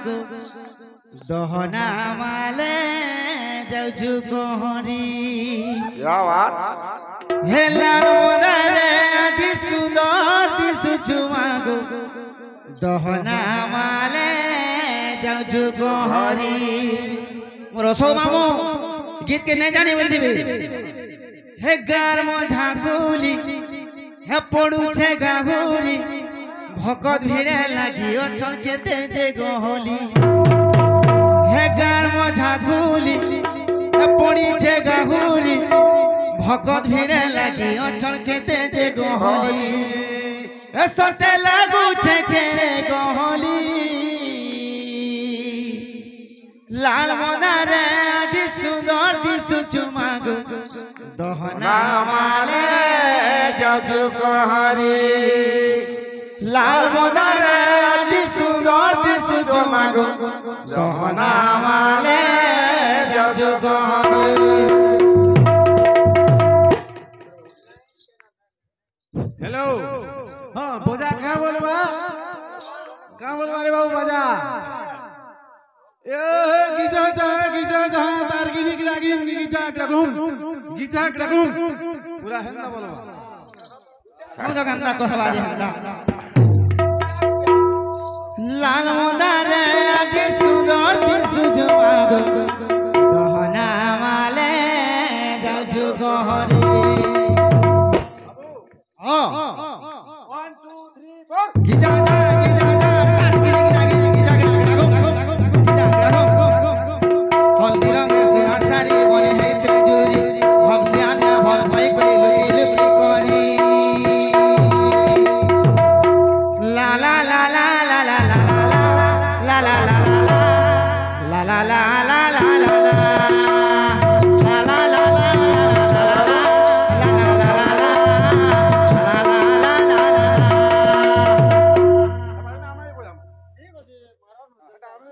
गो दहना माले जाउछु कहरी क्या बात हेला मोदारे आजी सुंदर दिसुछु मागो दहना माले जाउछु कहरी मोर सो मामू गीत के नहीं जानी बोलथिबे हे गार मो झाकुली हे पड़ू छे गाहुरी भकत भिड़े लगी अचल के दे गहली हे गार मो झाकुली हे पड़ी छे गाहुरी भकत भिड़े लगी अचल के दे गहली ए सते लागू छे केड़े गहली लाल मोदारे आदि सुंदर दिसुछु मागो दहना माले जाउछु कहरी लाल मोदारे आदि सुंदर दिसुछु मागो दहना माले जाउछु कहरी हेलो हाँ बोझा क्या बोलबा रे बाबू बोझा गिजा जहाँ तार गिरी गिजा ग्रागुम पूरा है ना बोलो हम तो गंदा तो हवा जी हंदा लाल मोदारे आदि सुंदर दिसुछु मागो दहना माले जाउछु कहरी हां 1 2 3 4 गिजा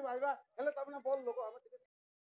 ভাইবা হেলে তবে না বল লোক